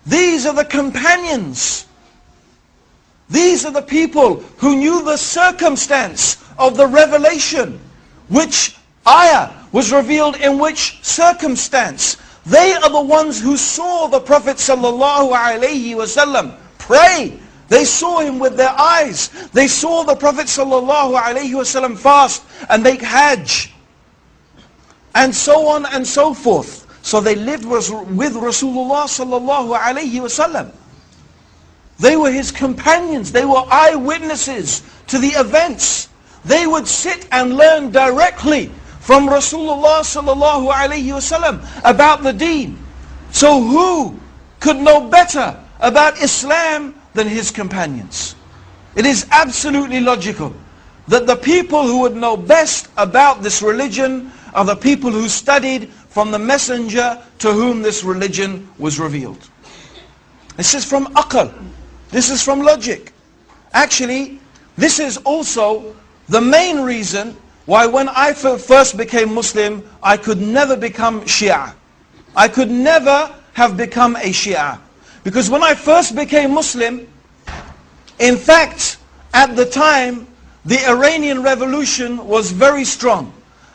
These are the companions. These are the people who knew the circumstance of the revelation. Which ayah was revealed in which circumstance. They are the ones who saw the Prophet ﷺ pray. They saw him with their eyes. They saw the Prophet ﷺ fast and make hajj. And so on and so forth. So they lived with Rasulullah ﷺ. They were his companions. They were eyewitnesses to the events. They would sit and learn directly from Rasulullah ﷺ about the deen. So who could know better about Islam than his companions? It is absolutely logical that the people who would know best about this religion are the people who studied from the messenger to whom this religion was revealed. This is from aql. This is from logic. Actually, this is also the main reason why when I first became Muslim, I could never become Shia. I could never have become a Shia. Because when I first became Muslim, in fact, at the time, the Iranian Revolution was very strong.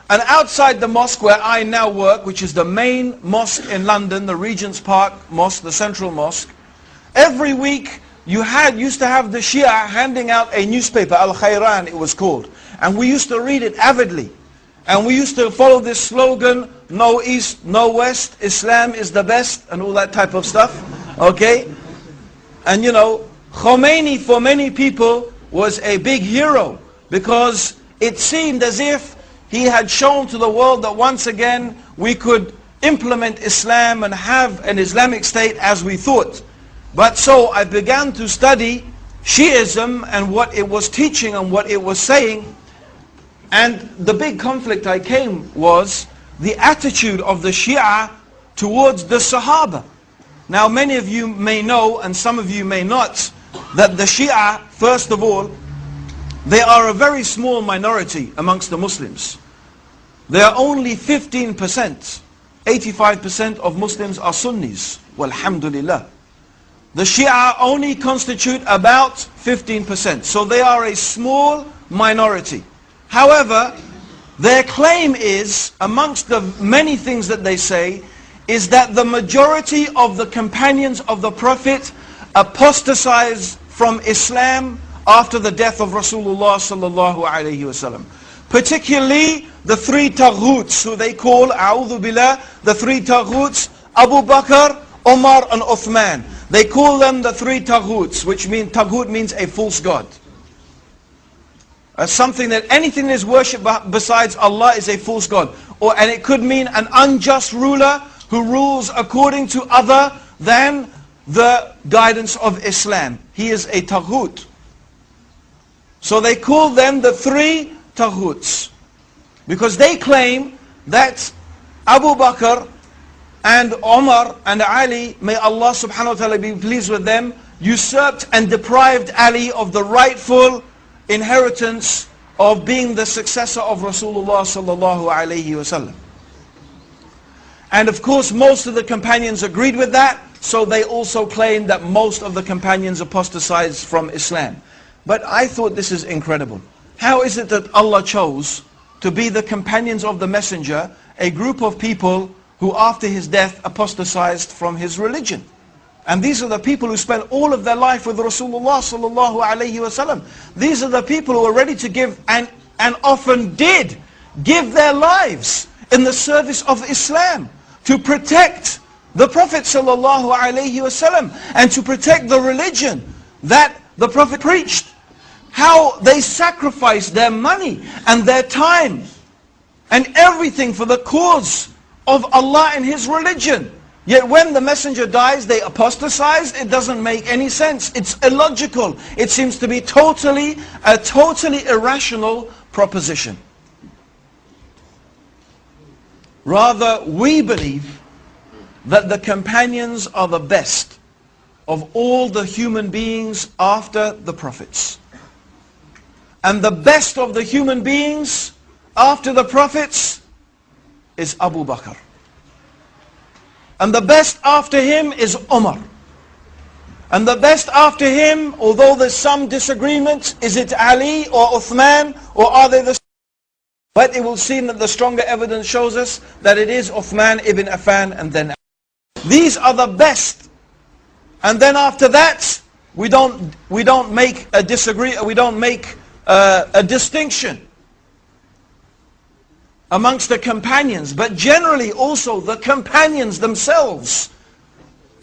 And outside the mosque where I now work, which is the main mosque in London, the Regent's Park Mosque, the Central Mosque, every week you used to have the Shia handing out a newspaper, Al-Khayran it was called. And we used to read it avidly. And we used to follow this slogan, no East, no West, Islam is the best, and all that type of stuff. Okay? And you know, Khomeini for many people was a big hero because it seemed as if he had shown to the world that once again we could implement Islam and have an Islamic state as we thought. But so I began to study Shiism and what it was teaching and what it was saying. And the big conflict I came was the attitude of the Shia towards the Sahaba. Now many of you may know, and some of you may not, that the Shia, first of all, they are a very small minority amongst the Muslims. They are only 15%. 85% of Muslims are Sunnis. Walhamdulillah. The Shia only constitute about 15%. So they are a small minority. However, their claim is, amongst the many things that they say, is that the majority of the companions of the Prophet apostatized from Islam after the death of Rasulullah sallallahu alayhi wasallam. Particularly the three taghuts, who they call, a'udhu billah, the three taghuts, Abu Bakr, Umar and Uthman. They call them the three taghuts, which means, taghut means a false god. Something that anything that is worshipped besides Allah is a false god. And it could mean an unjust ruler who rules according to other than the guidance of Islam. He is a taghut. So they call them the three taghuts. Because they claim that Abu Bakr and Umar and Ali, may Allah subhanahu wa ta'ala be pleased with them, usurped and deprived Ali of the rightful inheritance of being the successor of Rasulullah sallallahu alayhi wasallam. And of course most of the companions agreed with that, so they also claimed that most of the companions apostatized from Islam. But I thought this is incredible. How is it that Allah chose to be the companions of the messenger, a group of people who after his death apostatized from his religion? And these are the people who spent all of their life with Rasulullah sallallahu alayhi wasallam. These are the people who are ready to give and often did give their lives in the service of Islam to protect the Prophet sallallahu alayhi wasallam and to protect the religion that the Prophet preached. How they sacrificed their money and their time and everything for the cause of Allah and His religion. Yet when the messenger dies, they apostatize. It doesn't make any sense. It's illogical. It seems to be a totally irrational proposition. Rather, we believe that the companions are the best of all the human beings after the prophets. And the best of the human beings after the prophets is Abu Bakr. And the best after him is Umar. And the best after him, although there's some disagreement, is it Ali or Uthman, or are they the... But it will seem that the stronger evidence shows us that it is Uthman ibn Affan and then Ali. These are the best. And then after that, we don't make a distinction amongst the companions, but generally also the companions themselves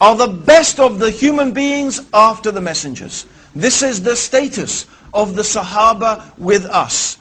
are the best of the human beings after the messengers. This is the status of the Sahaba with us.